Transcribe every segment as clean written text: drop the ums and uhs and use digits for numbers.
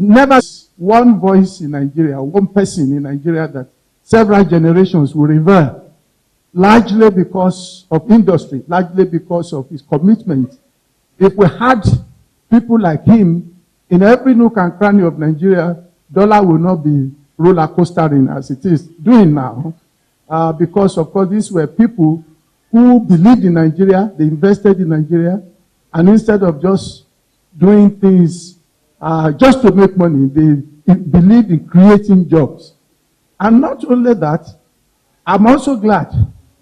never one voice in Nigeria, one person in Nigeria that several generations will revere, largely because of industry, largely because of his commitment. If we had people like him in every nook and cranny of Nigeria, dollar will not be roller coastering as it is doing now, because of course these were people who believed in Nigeria, they invested in Nigeria, and instead of just doing things just to make money, they believed in creating jobs. And not only that, I'm also glad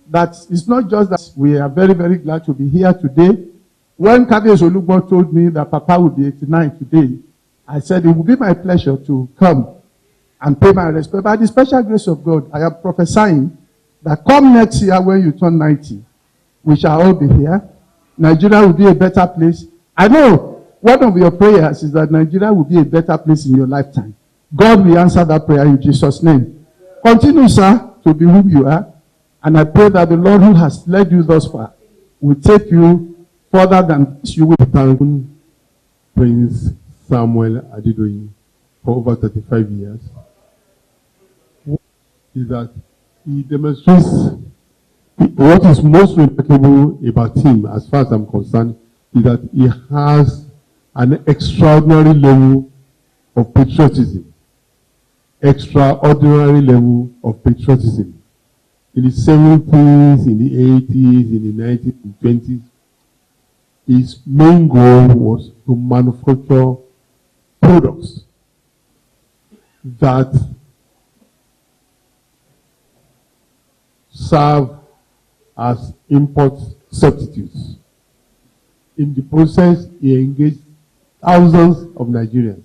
that it's not just that we are very, very glad to be here today. When Kabiyesi Olugbo told me that Papa would be 89 today, I said it would be my pleasure to come and pay my respect. By the special grace of God, I am prophesying that come next year when you turn 90, we shall all be here. Nigeria will be a better place. I know one of your prayers is that Nigeria will be a better place in your lifetime. God will answer that prayer in Jesus' name. Continue, sir, to be who you are. And I pray that the Lord who has led you thus far will take you further than you will. Thank Prince Samuel Adedoyin for over 35 years. Is that he demonstrates what is most remarkable about him, as far as I'm concerned, is that he has an extraordinary level of patriotism. Extraordinary level of patriotism. In the 70s, in the 80s, in the 90s, in the 20s, his main goal was to manufacture products that serve as import substitutes. In the process, he engaged thousands of Nigerians.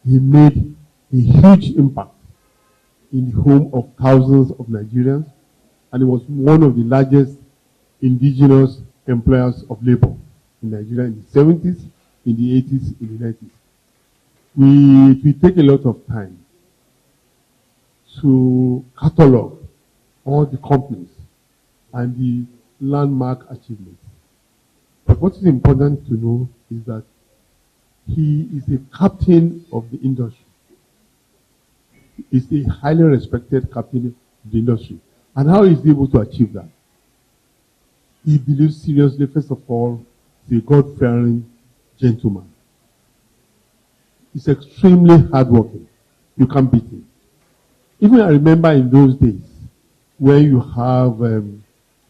He made a huge impact in the home of thousands of Nigerians, and he was one of the largest indigenous employers of labor in Nigeria in the 70s, in the 80s, in the 90s. It will take a lot of time to catalog all the companies and the landmark achievements. But what is important to know is that he is a captain of the industry. He's a highly respected captain of the industry. And how is he able to achieve that? He believes seriously, first of all, he's a God-fearing gentleman. He's extremely hardworking. You can't beat him. Even I remember in those days, when you have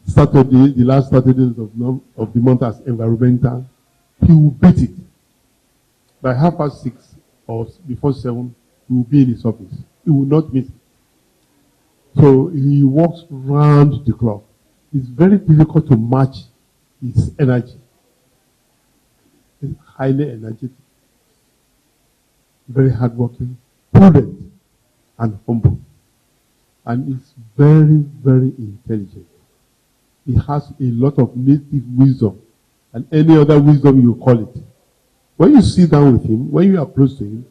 Saturday, the last Saturdays of the month as environmental, he will beat it. By 6:30 or before 7, he will be in his office. He will not miss it. So he works round the clock. It's very difficult to match his energy. He's highly energetic, very hardworking, prudent, and humble. And he's very, very intelligent. He has a lot of native wisdom, and any other wisdom you call it. When you sit down with him, when you are close to him,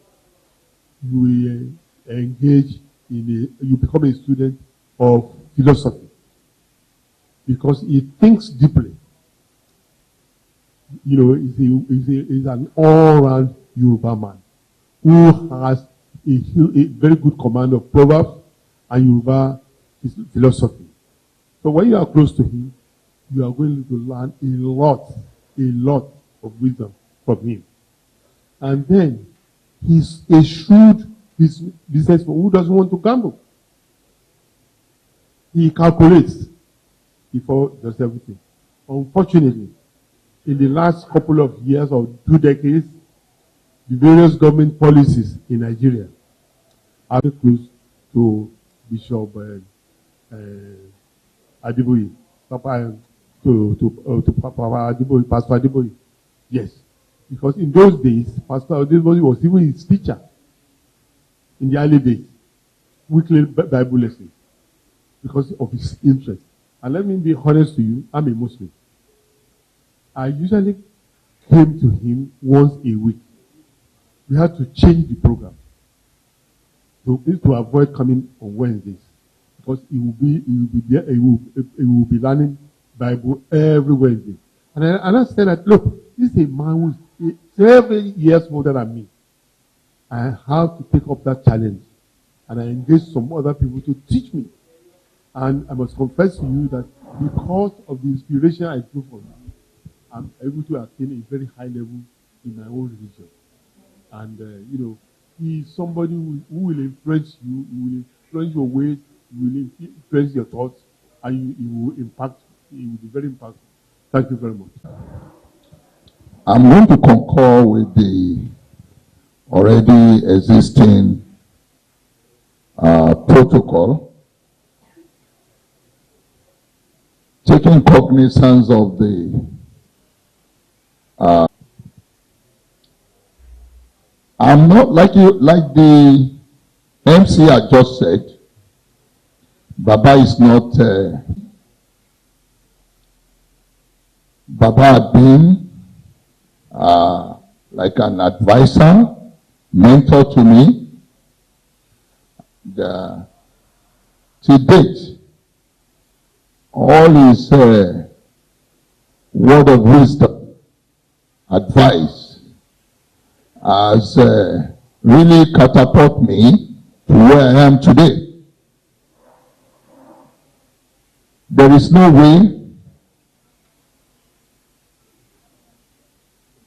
you will engage you become a student of philosophy. Because he thinks deeply. You know, he's an all-round Yoruba man who has a very good command of Proverbs and Yoruba philosophy. So when you are close to him, you are going to learn a lot of wisdom from him. And then, he's a shrewd businessman who doesn't want to gamble. He calculates before he does everything. Unfortunately, in the last couple of years or 2 decades, the various government policies in Nigeria are close to Bishop Adeboye, to Papa Adeboye, Pastor Adeboye. Yes, because in those days, Pastor Adeboye was even his teacher. In the early days, weekly Bible lessons, because of his interest. And let me be honest to you, I'm a Muslim. I usually came to him once a week. We had to change the program to avoid coming on Wednesdays, because he will be learning Bible every Wednesday. And I said that, look, this is a man who is 7 years older than me. I have to take up that challenge. And I engaged some other people to teach me. And I must confess to you that because of the inspiration I drew from you, I'm able to attain a very high level in my own religion. And, he is somebody who will influence you, he will influence your ways, he will influence your thoughts, and he will be very impactful. Thank you very much. I'm going to concur with the already existing protocol, taking cognizance of the I'm not like the MC had just said. Baba is not. Baba had been like an advisor, mentor to me. To date, all his word of wisdom, advice, has really catapulted me to where I am today. There is no way,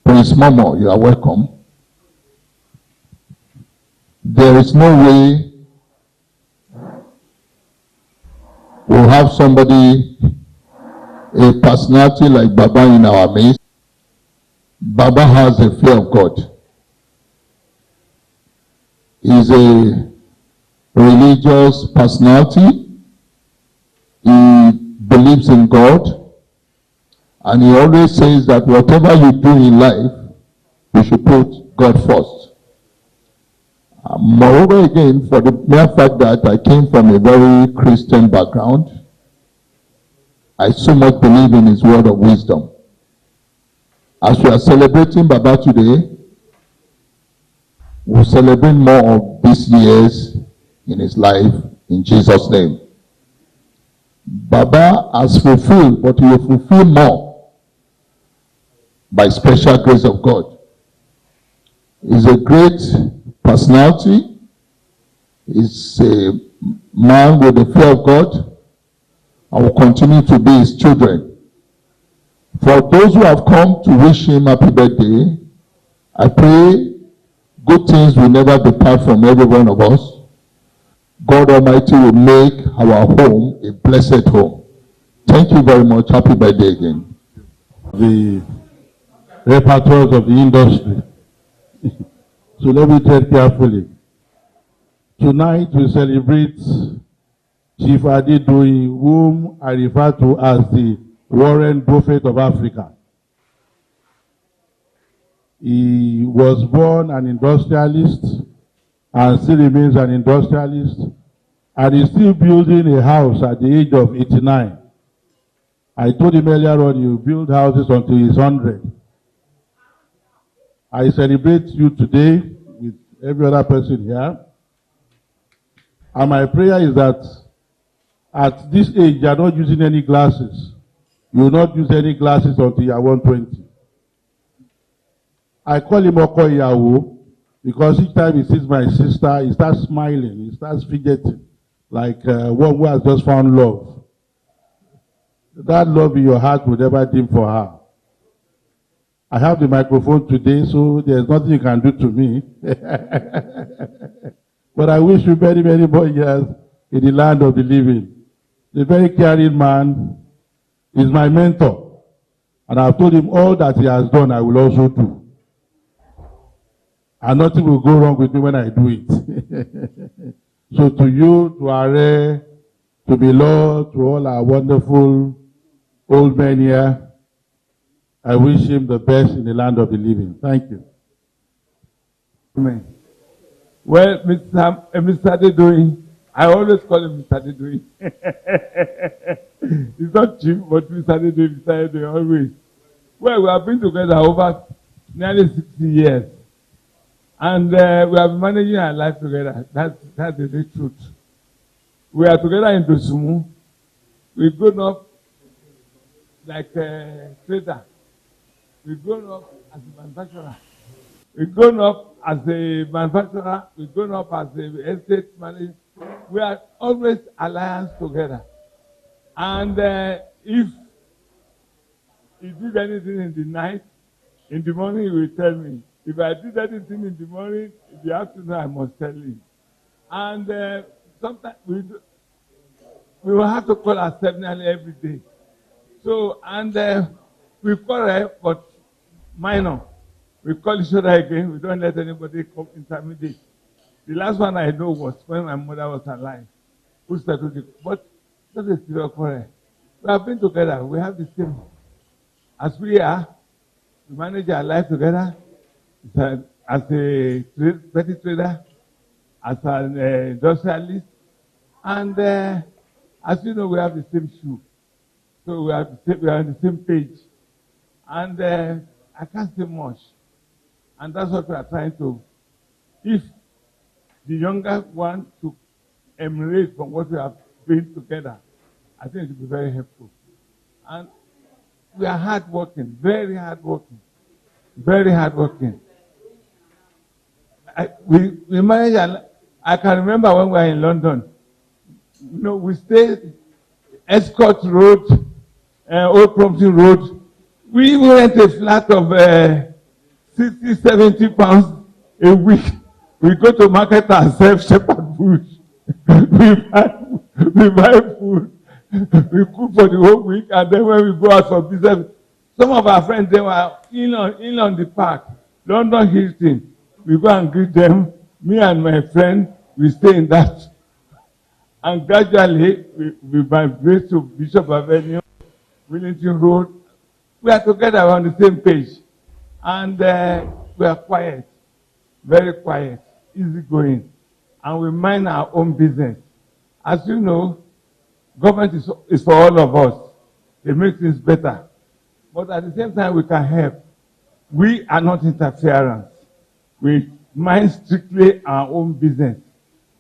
Prince Momo, you are welcome. There is no way we'll have somebody, a personality like Baba in our midst. Baba has a fear of God. He's a religious personality. He believes in God. And he always says that whatever you do in life, you should put God first. Moreover, again, for the mere fact that I came from a very Christian background, I so much believe in his word of wisdom. As we are celebrating Baba today, we'll celebrate more of these years in his life in Jesus' name. Baba has fulfilled, but he will fulfill more by special grace of God. He's a great personality. He's a man with the fear of God. I will continue to be his children. For those who have come to wish him happy birthday, I pray good things will never depart from every one of us. God Almighty will make our home a blessed home. Thank you very much. Happy birthday again. The repertoires of the industry. So let me tread carefully. Tonight we celebrate Chief Adedoyin, whom I refer to as the Warren Buffett of Africa. He was born an industrialist and still remains an industrialist, and is still building a house at the age of 89. I told him earlier on, you build houses until he's 100. I celebrate you today with every other person here. And my prayer is that at this age, you are not using any glasses. You will not use any glasses until you are 120. I call him Oko Iyawo because each time he sees my sister, he starts smiling, he starts fidgeting, like one who has just found love. That love in your heart will never dim for her. I have the microphone today, so there's nothing you can do to me. But I wish you many, many more years in the land of the living. The very caring man is my mentor. And I've told him all that he has done, I will also do. And nothing will go wrong with me when I do it. So to you, to Are, to Milo, to all our wonderful old men here, I wish him the best in the land of the living. Thank you. Amen. Well, Mr. Adedoyin, I always call him Mr. Adedoyin. It's not cheap, but Mr. Adedoyin, always. Well, we have been together over nearly 60 years. And we have been managing our life together. That's the truth. We are together in Dosumu. We've grown up like a trader. We've grown up as a manufacturer. We've grown up as a manufacturer, we've grown up as a estate manager. We are always alliance together. And if he did anything in the night, in the morning he will tell me. If I did anything in the morning, in the afternoon I must tell him. And sometimes we will have to call ourselves nearly every day. So, and we quarrel, but minor. We call each other again. We don't let anybody come intermediate. The last one I know was when my mother was alive. Who started it? But not a serious quarrel. We have been together. We have the same. As we are, we manage our life together. As a petty trader, as an industrialist, and as you know, we have the same shoe. So we are on the same page. And I can't say much. And that's what we are trying to, if the younger one to emulate from what we have been together, I think it will be very helpful. And we are hardworking, very hardworking, very hardworking. We manage, I can remember when we were in London, you know, we stayed Escort Road, Old Prompton Road. We rent a flat of 60, 70 pounds a week. We go to market ourselves, shepherd food. we buy food. We cook for the whole week, and then when we go out for business, some of our friends, they were in on the park, London Hilton. We go and greet them. Me and my friend, we stay in that. And gradually, we migrate to Bishop Avenue, Wellington Road. We are together on the same page. And we are quiet, very quiet, easygoing. And we mind our own business. As you know, government is for all of us. They make things better. But at the same time, we can help. We are not interference. We mind strictly our own business.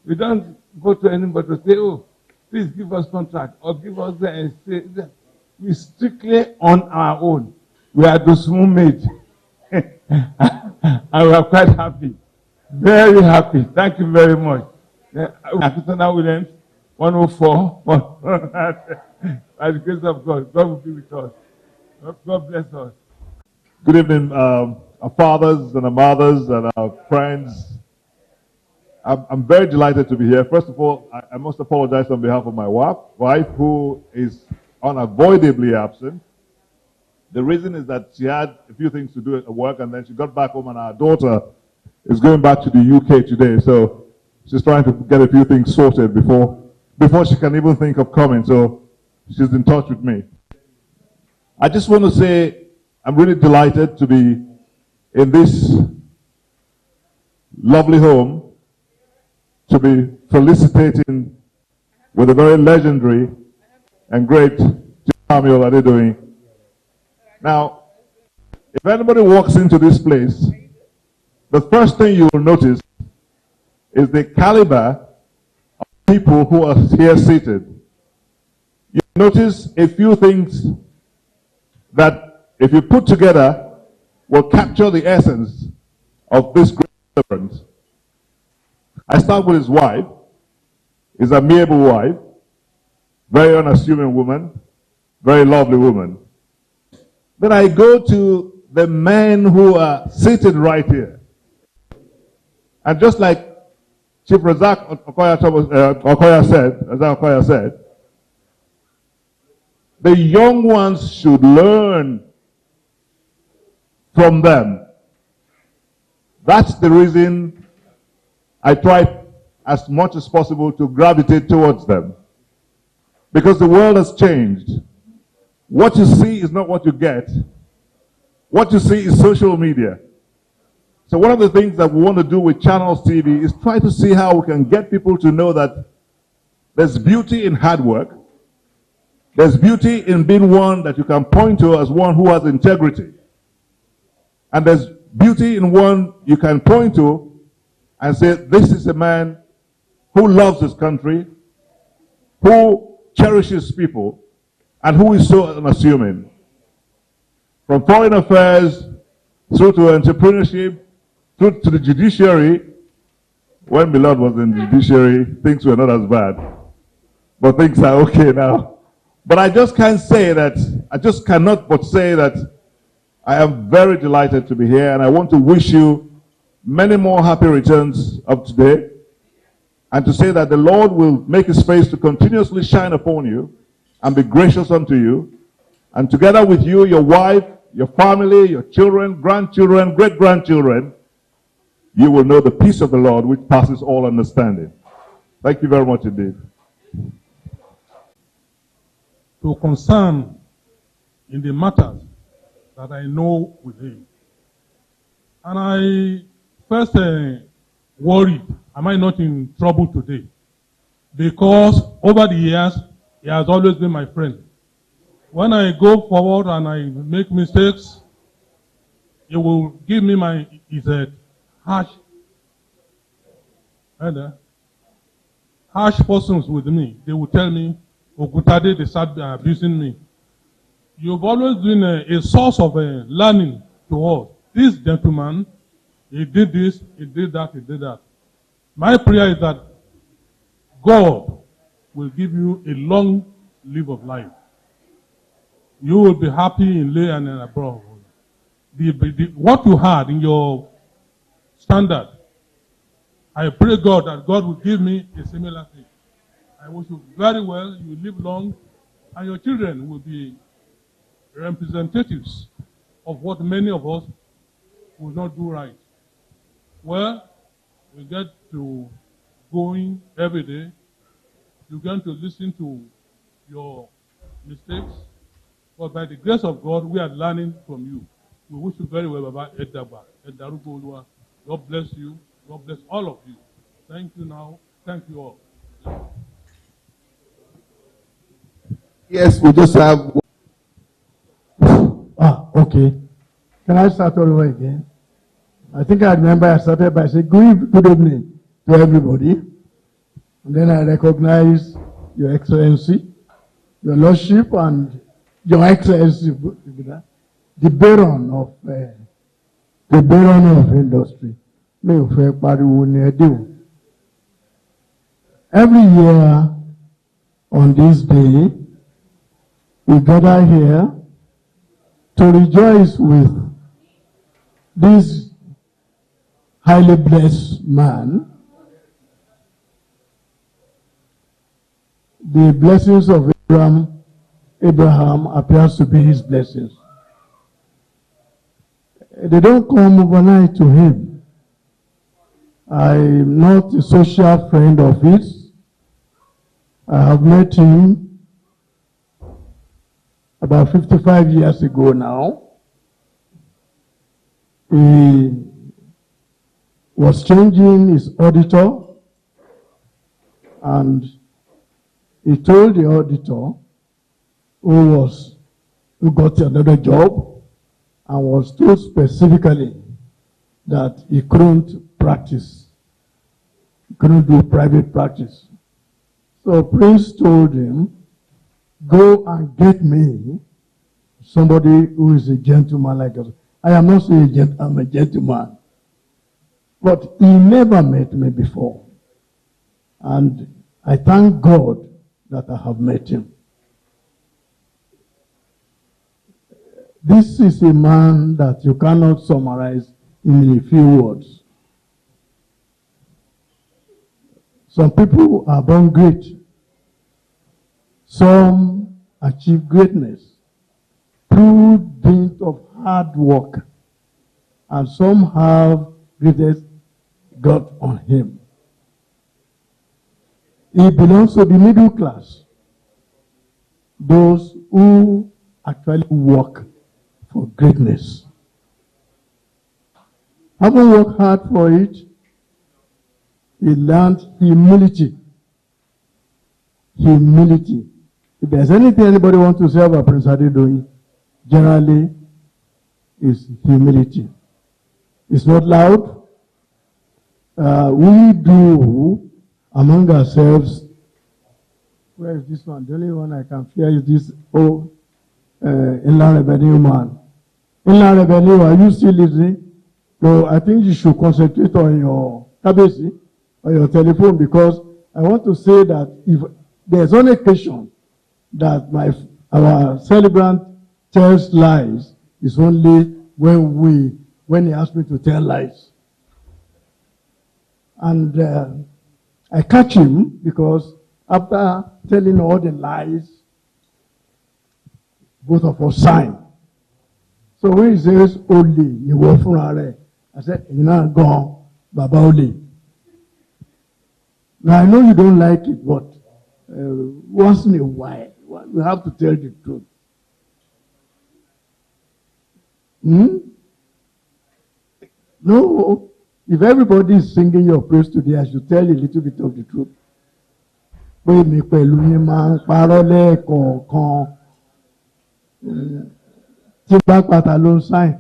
We don't go to anybody to say, oh, please give us contract or give us the. We strictly on our own. We are the small made. And we are quite happy. Very happy. Thank you very much. Akitona Williams, 104. By the grace of God, God will be with us. God bless us. Good evening, our fathers and our mothers and our friends. I'm very delighted to be here. First of all, I must apologize on behalf of my wife who is unavoidably absent. The reason is that she had a few things to do at work, and then she got back home, and our daughter is going back to the UK today. So she's trying to get a few things sorted before she can even think of coming. So she's in touch with me. I just want to say I'm really delighted to be in this lovely home, to be felicitating with a very legendary and great Samuel Adedoyin. Now, if anybody walks into this place, the first thing you will notice is the caliber of people who are here seated. You notice a few things that, if you put together, will capture the essence of this great servant. I start with his wife. His amiable wife, very unassuming woman, very lovely woman. Then I go to the men who are seated right here. And just like Chief Razak Okoya said, the young ones should learn from them. That's the reason I try as much as possible to gravitate towards them. Because the world has changed. What you see is not what you get. What you see is social media. So one of the things that we want to do with Channels TV is try to see how we can get people to know that there's beauty in hard work. There's beauty in being one that you can point to as one who has integrity. And there's beauty in one you can point to and say, this is a man who loves his country, who cherishes people, and who is so unassuming. From foreign affairs through to entrepreneurship, to the judiciary, when Milord was in the judiciary, things were not as bad. But things are okay now. But I just can't say that, I just cannot but say that I am very delighted to be here, and I want to wish you many more happy returns of today, and to say that the Lord will make his face to continuously shine upon you and be gracious unto you, and together with you, your wife, your family, your children, grandchildren, great-grandchildren, you will know the peace of the Lord which passes all understanding. Thank you very much indeed. To concern in the matters that I know with him. And I first worried, am I not in trouble today? Because over the years, he has always been my friend. When I go forward and I make mistakes, he will give me his harsh persons with me. They will tell me, Ogutade, they start abusing me. You've always been a source of learning to us. This gentleman, he did this, he did that, he did that. My prayer is that God will give you a long live of life. You will be happy in lay and in abroad. What you had in your standard, I pray God that God will give me a similar thing. I wish you very well, you will live long, and your children will be representatives of what many of us will not do right. Well, we get to going every day. You're going to listen to your mistakes. But by the grace of God, we are learning from you. We wish you very well, Baba Edaba, Edarugo. God bless you. God bless all of you. Thank you now. Thank you all. Yes, we just have. Okay. Can I start all over again? I think I remember I started by saying good evening to everybody. And then I recognize Your Excellency, Your Lordship, and Your Excellency, the Baron of Industry. Every year on this day, we gather here to rejoice with this highly blessed man. The blessings of Abraham appears to be his blessings. They don't come overnight to him. I'm not a social friend of his. I have met him about 55 years ago now. He was changing his auditor, and he told the auditor who got another job and was told specifically that he couldn't practice. He couldn't do private practice. So Prince told him, go and get me somebody who is a gentleman like us. I am not saying I'm a gentleman, but he never met me before. And I thank God that I have met him. This is a man that you cannot summarize in a few words. Some people are born great. Some achieve greatness through dint of hard work. And some have greatness got on him. He belongs to the middle class. Those who actually work for greatness. Having worked hard for it, he learned humility. Humility. If there's anything anybody wants to say about Prince Adedoyin, generally, is humility. It's not loud. We do among ourselves. Where is this one? The only one I can fear is this Inland Revenue man. Inland Revenue, are you still listening? So I think you should concentrate on your kabesi, on your telephone, because I want to say that if there's one occasion that our celebrant tells lies, is only when he asks me to tell lies. And I catch him because after telling all the lies, both of us sign. So when he says only, you work for I said, you're not gone, Baba only. Now I know you don't like it, but once in a while, we have to tell the truth. No, if everybody is singing your praise today, I should tell you a little bit of the truth. Pé mi pẹ̀lú yín máa ń parọ́ lẹ́ẹ̀kọ̀ọ̀kan. Tí bá pátá ló ń sign.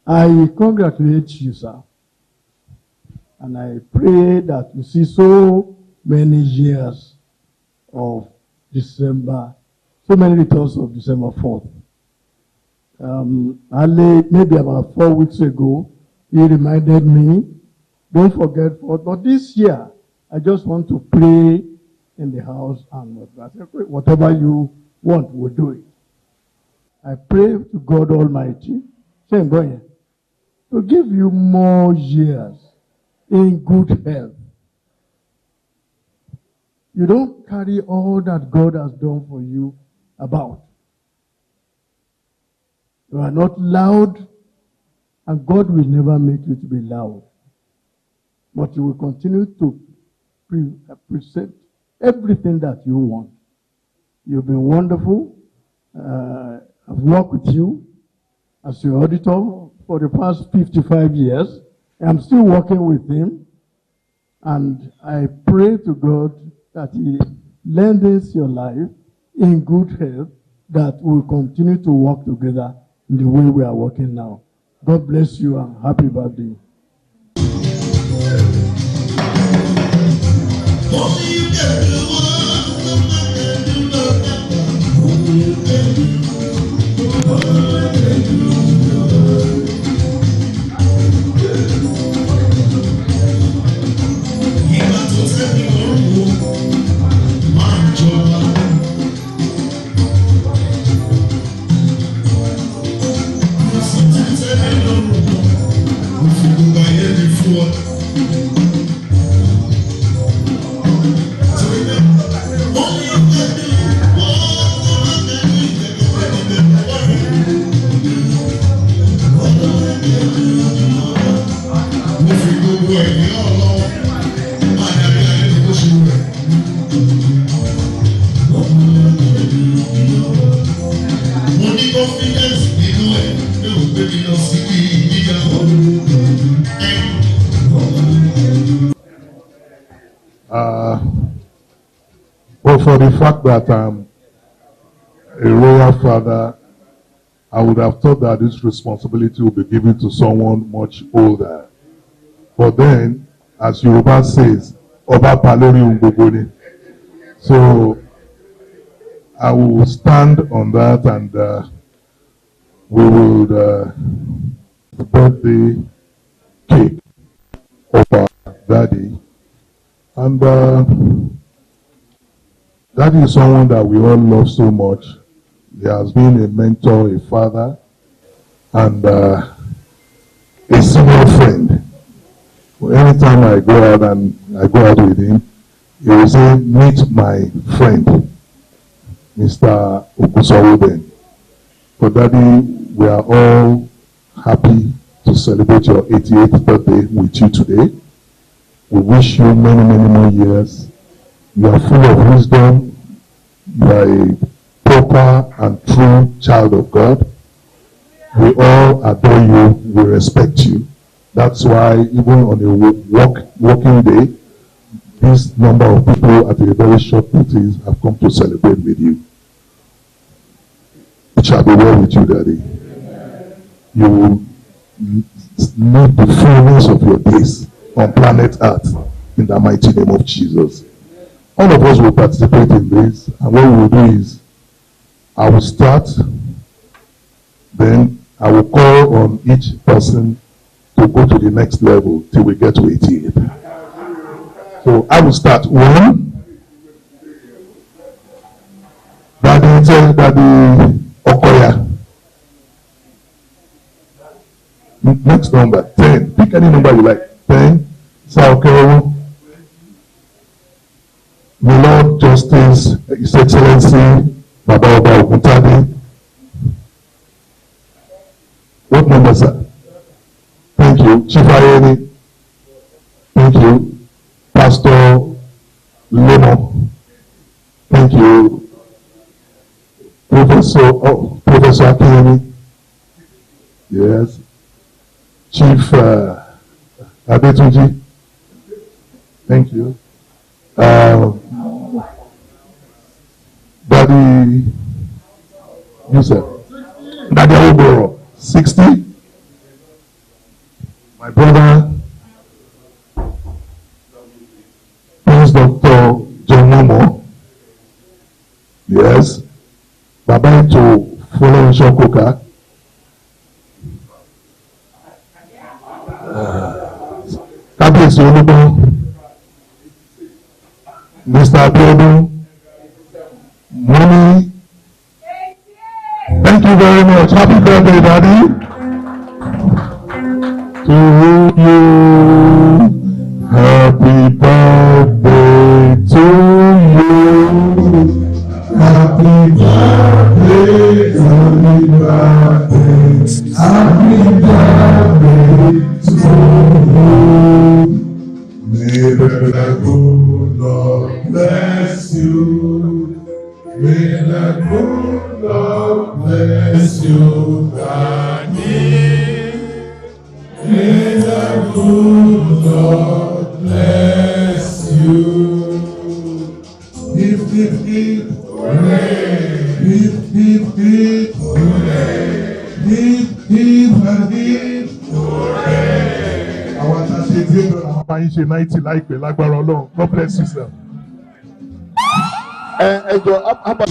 I congratulate you, sir. And I pray that you see so many years of December, so many returns of December 4th. Maybe about 4 weeks ago, he reminded me, don't forget 4th. But this year, I just want to pray in the house and whatever you want, we'll do it. I pray to God Almighty, to give you more years in good health. You don't carry all that God has done for you about. You are not loud, and God will never make you to be loud. But you will continue to present everything that you want. You've been wonderful. I've worked with you as your auditor for the past 55 years. I'm still working with him. And I pray to God that he lengthens your life in good health, that we'll continue to work together in the way we are working now. God bless you and happy birthday. But for the fact that I'm a royal father, I would have thought that this responsibility would be given to someone much older. But then, as Yoruba says, Oba Palori Ungbogbo. So I will stand on that, and we will the birthday cake of our daddy. And daddy is someone that we all love so much. He has been a mentor, a father, and a senior friend. Anytime I go out with him, he will say, meet my friend, Mr. Okusowoden. For daddy, we are all happy to celebrate your 88th birthday with you today. We wish you many, many more years. You are full of wisdom. You are a proper and true child of God. We all adore you. We respect you. That's why even on a working day, this number of people at a very short notice have come to celebrate with you. It shall be well with you, Daddy. You will live the fullness of your days on planet Earth in the mighty name of Jesus. All of us will participate in this, and what we will do is I will start, then I will call on each person to go to the next level till we get to 88. So I will start. 1. Daddy Okoya. Next number, 10. Pick any number you like. 10. Saokero. The Lord Justice, His Excellency, Baba Oba Oguntade. What number, sir? Thank you. Chief Ayeni. Thank you. Pastor Lemo. Thank you. Professor Akini. Yes. Chief Adetunji. Thank you. Daddy Yusuf. Daddy Oboro. 60. My brother, Prince Dr. John Momo. Yes. Baba to follow Shokoka. Kábíyèsí Olúbọ̀. Mr. Abiodun. Money. Thank you very much. Happy birthday, Daddy. To you. Happy birthday to you. Happy birthday, happy birthday, happy birthday to you. May the good Lord bless you. May the good Lord bless you, Daddy. May the good Lord bless you. Hip, hooray! Hip, hooray! Hip, hooray! Àwọn àtàṣe tí ó bẹ̀rẹ̀ àwọn bá yín ṣe 90 láìpẹ́ lágbára Ọlọ́run. God bless you, sir. Ẹjọ́ àbá.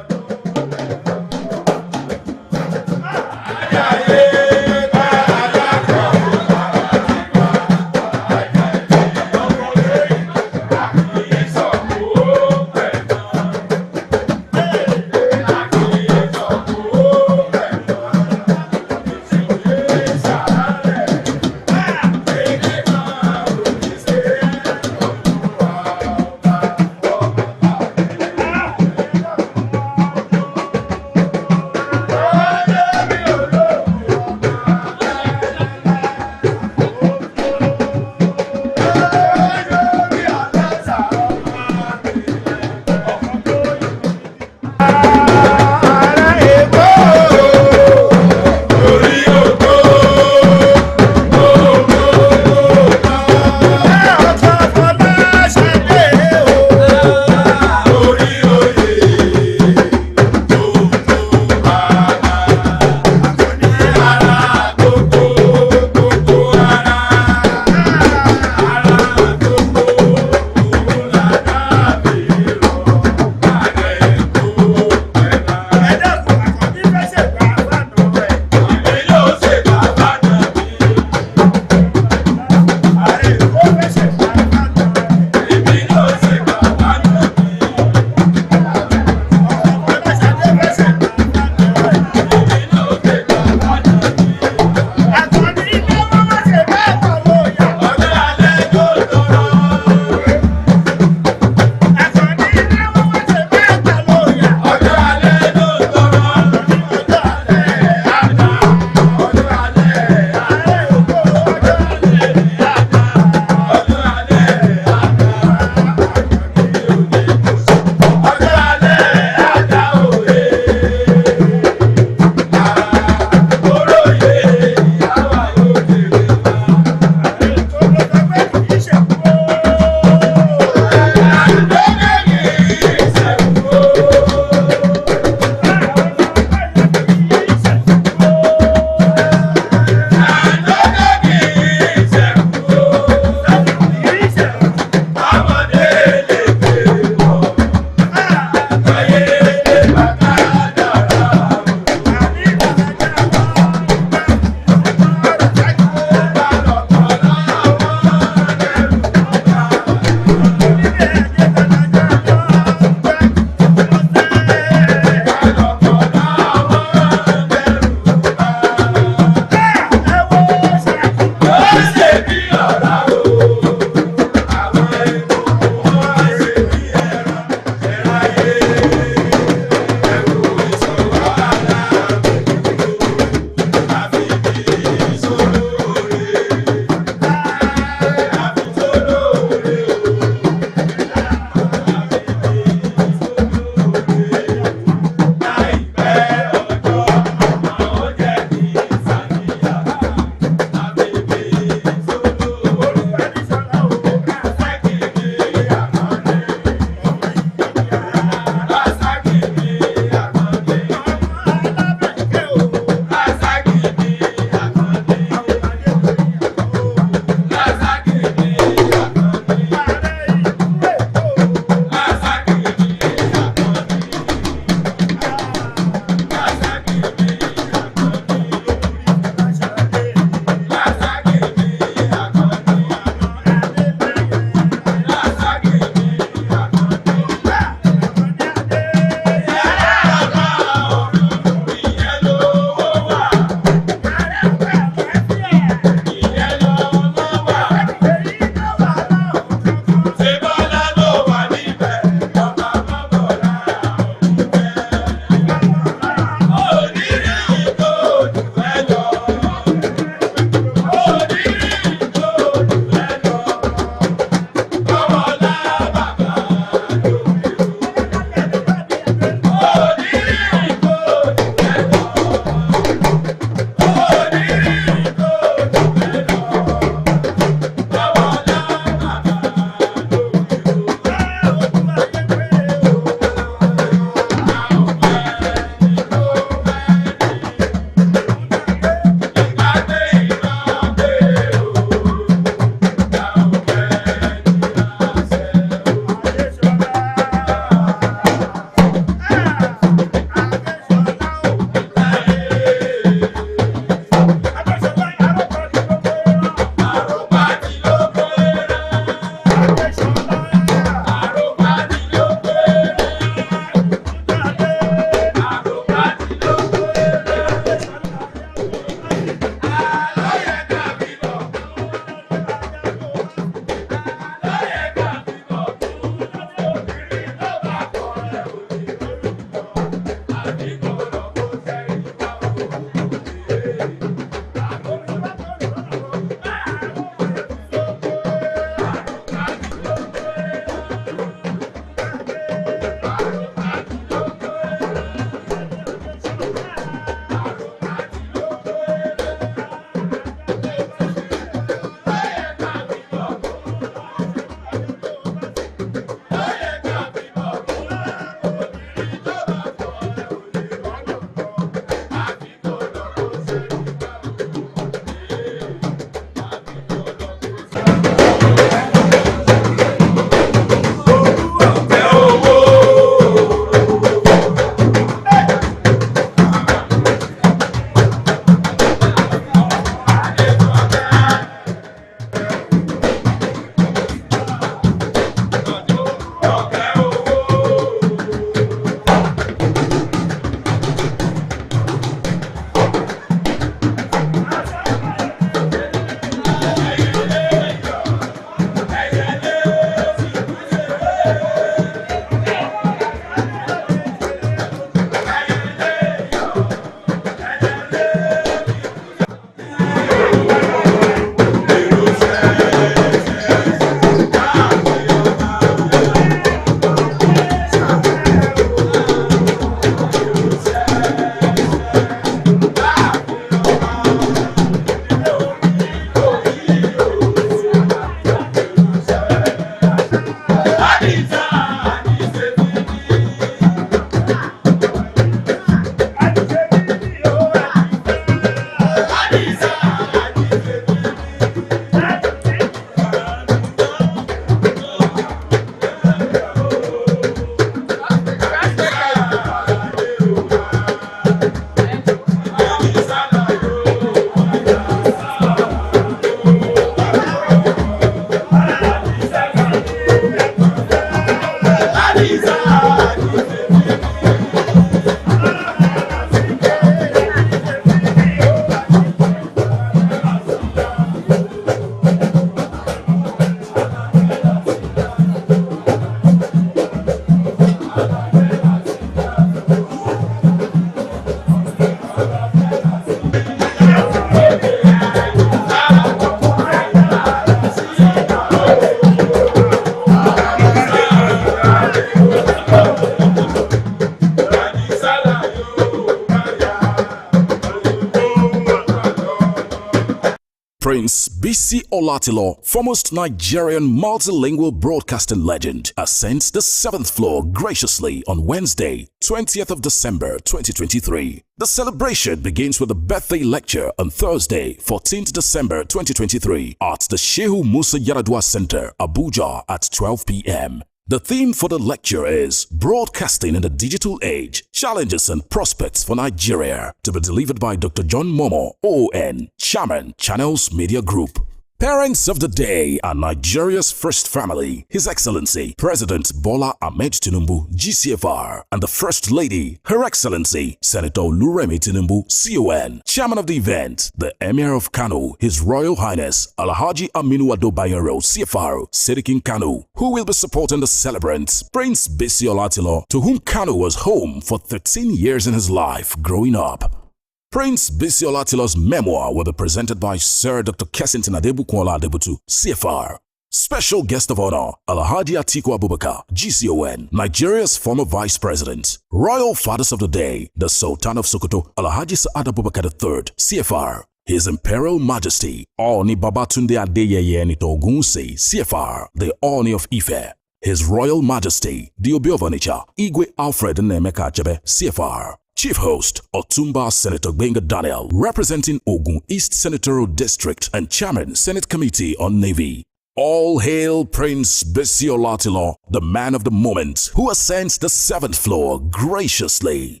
Bisi Olatilo, foremost Nigerian multilingual broadcasting legend, ascends the 7th floor graciously on Wednesday, 20th of December 2023. The celebration begins with a birthday lecture on Thursday, 14th December 2023 at the Shehu Musa Yaradua Center, Abuja at 12 p.m. The theme for the lecture is Broadcasting in the Digital Age, Challenges and Prospects for Nigeria, to be delivered by Dr. John Momo, ON, Chairman, Channels Media Group. Parents of the day are Nigeria's first family, His Excellency President Bola Ahmed Tinubu, GCFR, and the First Lady, Her Excellency Senator Oluremi Tinubu, CON. Chairman of the event, the Emir of Kano, His Royal Highness Alhaji Aminu Ado Bayero, CFR, Sedikin Kano, who will be supporting the celebrants, Prince Bisi Olatilo, to whom Kano was home for 13 years in his life growing up. Prince Bisi Olatilo's memoir will be presented by Sir Dr. Kessington Adebukola Adebutu, CFR. Special guest of honor, Alhaji Atiku Abubakar, GCON, Nigeria's former Vice President. Royal Fathers of the Day, the Sultan of Sokoto, Alhaji Sa'ad Abubakar III, CFR. His Imperial Majesty, Oni Babatunde Adeyeye Nitogunse, CFR, the Oni of Ife. His Royal Majesty, the Obi of Onitsha, Igwe Alfred Nemeka Achebe, CFR. Chief Host, Otumba Senator Gbenga Daniel, representing Ogun East Senatorial District and Chairman, Senate Committee on Navy. All hail Prince Bisi Olatilo, the man of the moment, who ascends the 7th floor graciously.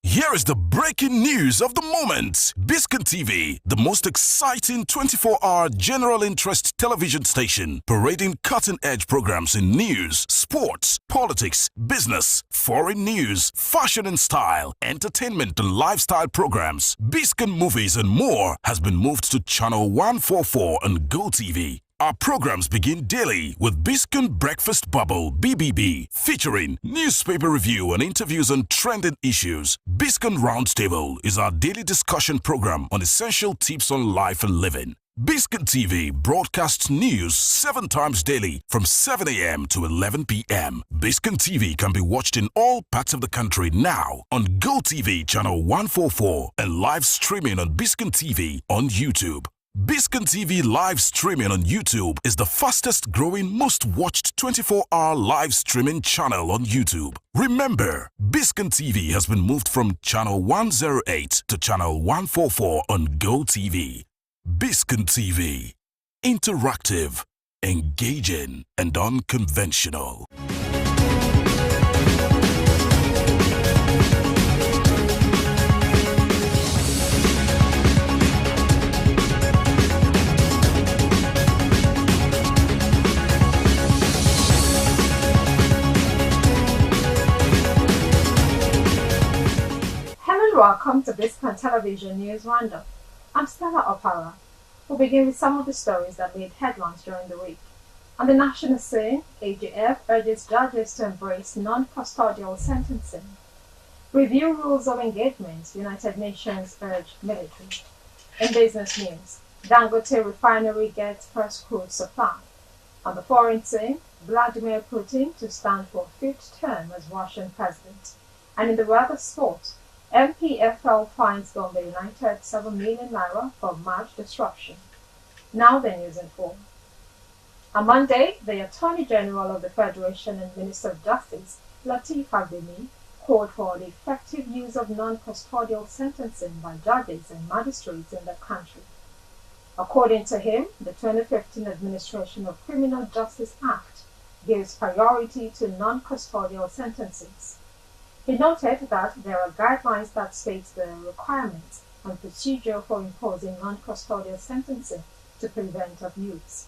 Here is the breaking news of the moment. Biscon TV, the most exciting 24-hour general interest television station, parading cutting-edge programs in news, sports, politics, business, foreign news, fashion and style, entertainment and lifestyle programs, Biscon movies and more, has been moved to channel 144 on GoTV. Our programs begin daily with Biscon Breakfast Bubble (BBB), featuring newspaper review and interviews on trending issues. Biscon Roundtable is our daily discussion program on essential tips on life and living. Biscon TV broadcasts news 7 times daily from 7 a.m. to 11 p.m. Biscon TV can be watched in all parts of the country now on GoTV channel 144 and live streaming on Biscon TV on YouTube. Biscon TV live streaming on YouTube is the fastest growing, most watched 24-hour live streaming channel on YouTube. Remember, Biscon TV has been moved from channel 108 to channel 144 on GoTV. Biscon TV, interactive, engaging, and unconventional. Welcome to Biscon Television News Roundup. I'm Stella Opara. We'll begin with some of the stories that made headlines during the week. On the national scene, AGF urges judges to embrace non-custodial sentencing. Review rules of engagement, United Nations urge military. In business news, Dangote refinery gets first crude supply. On the foreign scene, Vladimir Putin to stand for 5th term as Russian president. And in the weather sport, MPFL fines Gombe United 7 million naira for match disruption. Now the news in full. On Monday, the Attorney General of the Federation and Minister of Justice, Lateef Fagbemi, called for the effective use of non-custodial sentencing by judges and magistrates in the country. According to him, the 2015 Administration of Criminal Justice Act gives priority to non-custodial sentences. He noted that there are guidelines that state the requirements and procedure for imposing non-custodial sentencing to prevent abuse.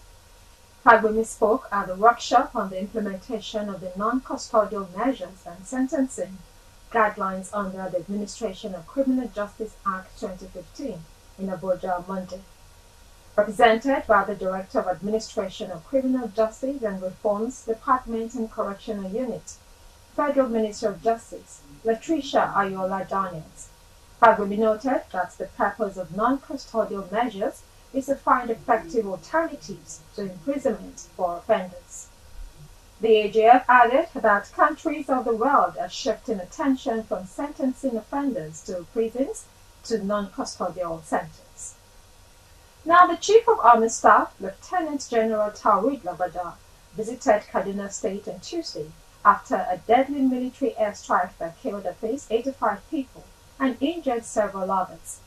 Fagbemi spoke at the workshop on the implementation of the non-custodial measures and sentencing guidelines under the Administration of Criminal Justice Act 2015 in Abuja on Monday. Represented by the Director of Administration of Criminal Justice and Reforms Department and Correctional Unit, Federal Minister of Justice, Latricia Ayola Daniels. Fagbemi noted that the purpose of non-custodial measures is to find effective alternatives to imprisonment for offenders. The AGF added that countries of the world are shifting attention from sentencing offenders to prisons to non-custodial centers. Now, the Chief of Army Staff, Lieutenant General Tawid Labada, visited Kaduna State on Tuesday after a deadly military airstrike that killed at least 85 people and injured several others.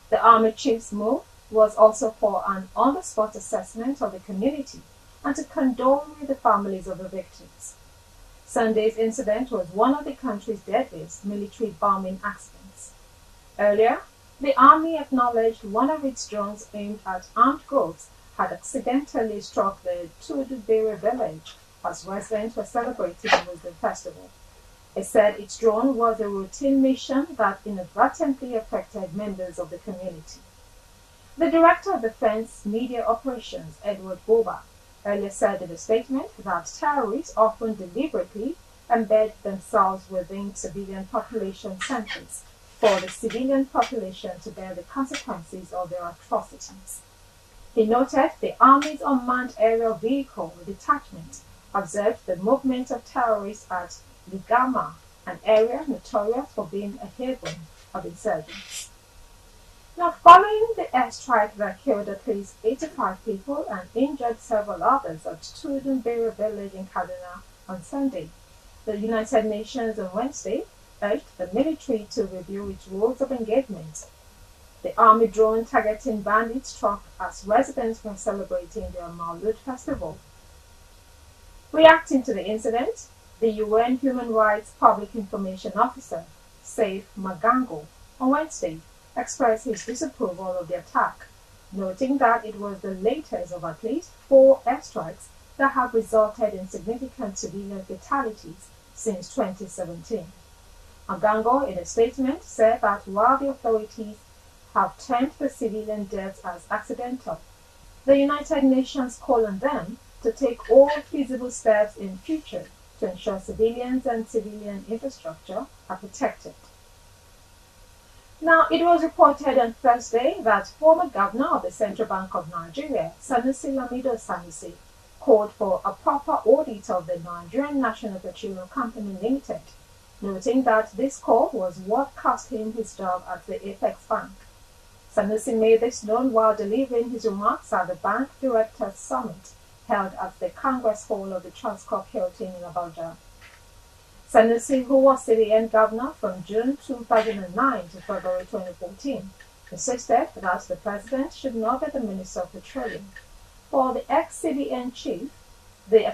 The Army Chief's move was also for an on-the-spot assessment of the community and to condole with the families of the victims. Sunday's incident was one of the country's deadliest military bombing accidents. Earlier, the Army acknowledged one of its drones aimed at armed groups had accidentally struck the Tudubere village as residents were celebrating the Muslim festival. It said its drone was a routine mission that inadvertently affected members of the community. The Director of Defense Media Operations, Edward Boba, earlier said in a statement that terrorists often deliberately embed themselves within civilian population centers for the civilian population to bear the consequences of their atrocities. He noted the Army's Unmanned Aerial Vehicle Detachment observed the movement of terrorists at Ligama, an area notorious for being a haven of insurgents. Now, following the airstrike that killed at least 85 people and injured several others at Tudunbere village in Kaduna on Sunday, the United Nations on Wednesday urged the military to review its rules of engagement. The Army drone targeting bandits struck as residents were celebrating their Maulud festival. Reacting to the incident, the UN Human Rights Public Information Officer, Saif Magango, on Wednesday expressed his disapproval of the attack, noting that it was the latest of at least 4 airstrikes that have resulted in significant civilian fatalities since 2017. Magango, in a statement, said that while the authorities have termed the civilian deaths as accidental, the United Nations called on them to take all feasible steps in future to ensure civilians and civilian infrastructure are protected. Now, it was reported on Thursday that former governor of the Central Bank of Nigeria, Sanusi Lamido Sanusi, called for a proper audit of the Nigerian National Petroleum Company Limited, noting that this call was what cost him his job at the Apex Bank. Sanusi made this known while delivering his remarks at the Bank Directors Summit held at the Congress Hall of the Transcorp Hilton in Abuja. Sanusi, who was CBN governor from June 2009 to February 2014, insisted that the president should not be the Minister of Petroleum. For the ex-CBN chief, the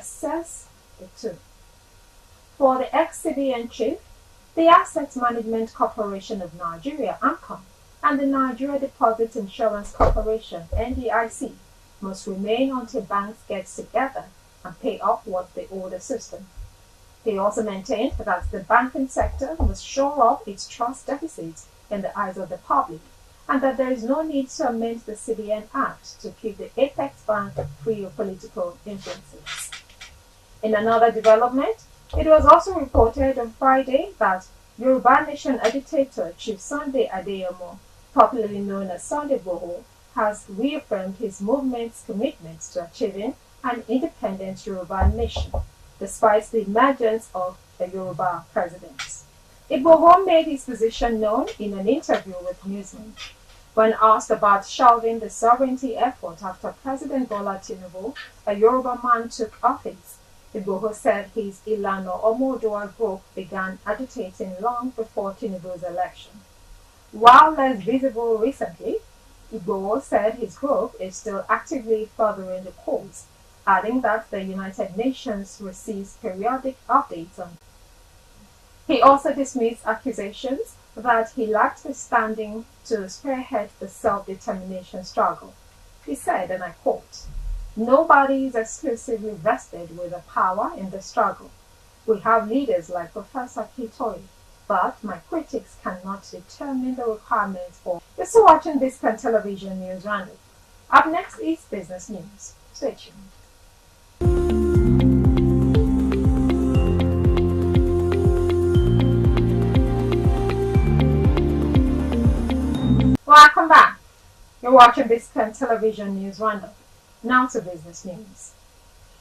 Assets Management Corporation of Nigeria, AMCON, and the Nigeria Deposit Insurance Corporation, NDIC, must remain until banks get together and pay off what they owe the system. He also maintained that the banking sector must shore up its trust deficits in the eyes of the public, and that there is no need to amend the CBN Act to keep the Apex Bank free of political influences. In another development, it was also reported on Friday that Yoruba Nation agitator Chief Sunday Adeyemo, popularly known as Sunday Boho, has reaffirmed his movement's commitment to achieving an independent Yoruba nation, despite the emergence of a Yoruba president. Igboho made his position known in an interview with newsmen. When asked about shelving the sovereignty effort after President Bola Tinubu, a Yoruba man, took office, Igboho said his Ilana Omodoa group began agitating long before Tinubu's election. While less visible recently, Igboho said his group is still actively furthering the cause, adding that the United Nations receives periodic updates on. He also dismissed accusations that he lacked the standing to spearhead the self-determination struggle. He said, and I quote, "Nobody is exclusively vested with the power in the struggle. We have leaders like Professor Kitoi, but my critics cannot determine the requirements for." You're still watching Biscon Television News Roundup. Up next is Business News. Stay tuned. Welcome back. You're watching Biscon Television News Roundup. Now to business news.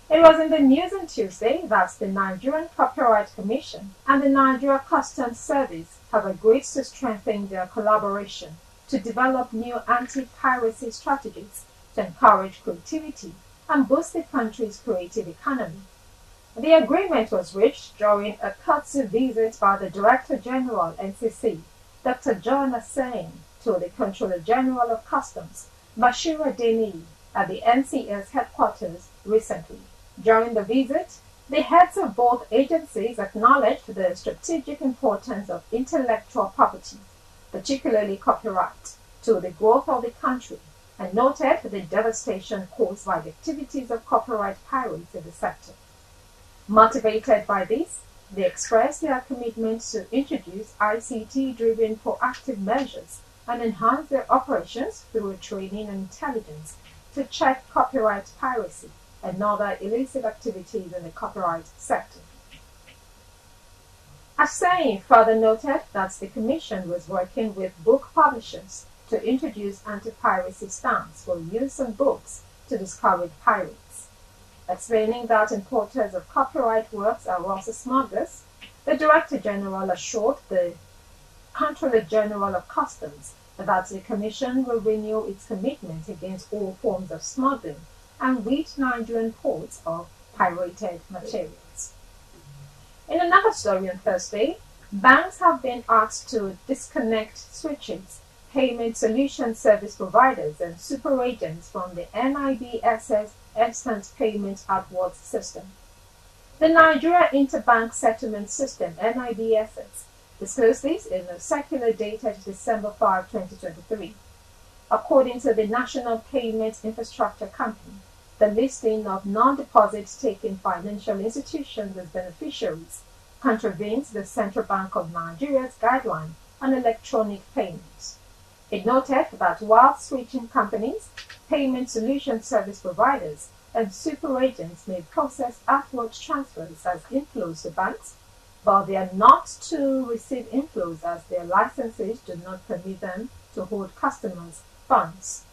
It was in the news on Tuesday that the Nigerian Copyright Commission and the Nigeria Customs Service have agreed to strengthen their collaboration to develop new anti-piracy strategies to encourage creativity and boost the country's creative economy. The agreement was reached during a courtesy visit by the Director General NCC, Dr. John Assain, to the Controller General of Customs, Bashira Deni, at the NCS headquarters recently. During the visit, the heads of both agencies acknowledged the strategic importance of intellectual property, particularly copyright, to the growth of the country, and noted the devastation caused by the activities of copyright pirates in the sector. Motivated by this, they expressed their commitment to introduce ICT-driven proactive measures and enhance their operations through training and intelligence to check copyright piracy and other illicit activities in the copyright sector. Assain further noted that the Commission was working with book publishers to introduce anti-piracy stamps for use in books to discourage pirates. Explaining that importers of copyright works are also smugglers, the Director General assured the Controller General of Customs that the Commission will renew its commitment against all forms of smuggling and rid Nigerian ports of pirated materials. In another story on Thursday, banks have been asked to disconnect switches, payment solution service providers and super agents from the NIBSS Instant Payment Outwards System. The Nigeria Interbank Settlement System, NIBSS, disclosed this in a circular dated December 5, 2023. According to the National Payment Infrastructure Company, the listing of non-deposit-taking financial institutions as beneficiaries contravenes the Central Bank of Nigeria's guideline on electronic payments. It noted that while switching companies, payment solution service providers, and super agents may process outwards transfers as inflows to banks, but they are not to receive inflows as their licenses do not permit them to hold customers' funds.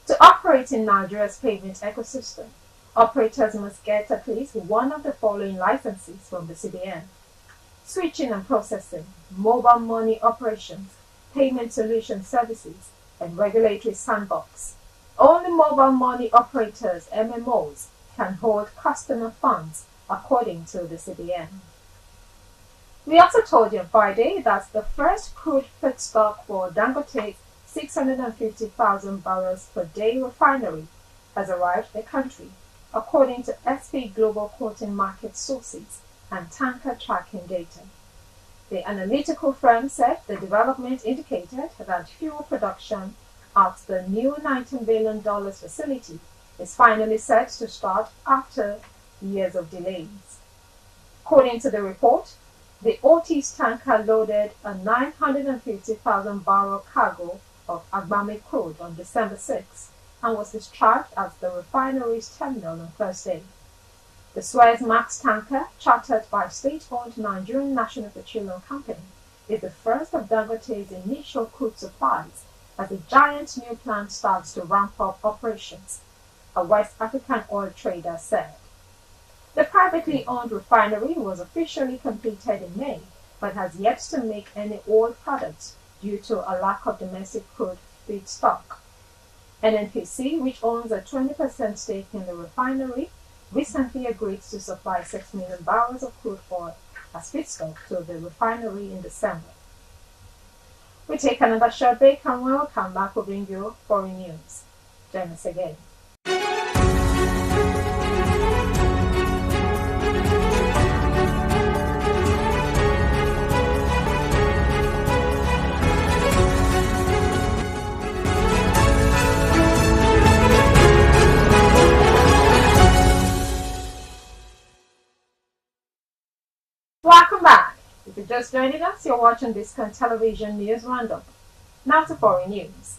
To operate in Nigeria's payment ecosystem, operators must get at least one of the following licenses from the CBN: switching and processing, mobile money operations, payment solution services, and regulatory sandbox. Only mobile money operators, MMOs, can hold customer funds according to the CBN. We also told you on Friday that the first crude feedstock for Dangote's 650,000 barrels per day refinery has arrived in the country, according to SP Global Quoting Market sources and tanker tracking data. The analytical firm said the development indicated that fuel production at the new $19 billion facility is finally set to start after years of delays. According to the report, the Otis tanker loaded a 950,000 barrel cargo of Agbame crude on December 6 and was discharged at the refinery's terminal on Thursday. The Suezmax tanker, chartered by state-owned Nigerian National Petroleum Company, is the first of Dangote's initial crude supplies as the giant new plant starts to ramp up operations, a West African oil trader said. The privately owned refinery was officially completed in May, but has yet to make any oil products due to a lack of domestic crude feedstock. NNPC, which owns a 20% stake in the refinery, recently agreed to supply 6 million barrels of crude oil as feedstock to the refinery in December. We take another short break, and when we come back, we'll bring you foreign news. Join us again. Welcome back. If you're just joining us, you're watching Biscon Television News Roundup. Now to foreign news.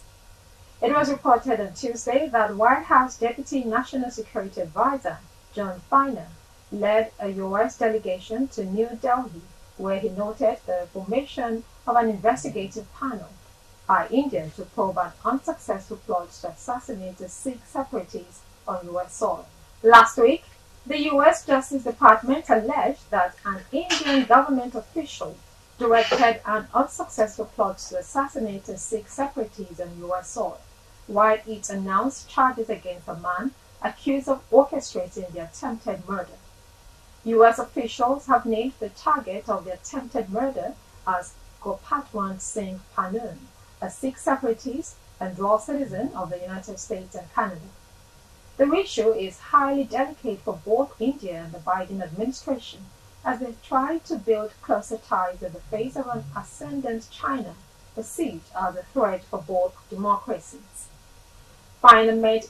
It was reported on Tuesday that White House Deputy National Security Advisor John Feiner led a U.S. delegation to New Delhi, where he noted the formation of an investigative panel by India to probe an unsuccessful plot to assassinate the Sikh separatists on U.S. soil. Last week, the U.S. Justice Department alleged that an Indian government official directed an unsuccessful plot to assassinate the Sikh separatists on U.S. soil. while it announced charges against a man accused of orchestrating the attempted murder. U.S. officials have named the target of the attempted murder as Gopatwan Singh Panun, a Sikh separatist and dual citizen of the United States and Canada. The issue is highly delicate for both India and the Biden administration as they try to build closer ties in the face of an ascendant China perceived as a threat for both democracies. Final made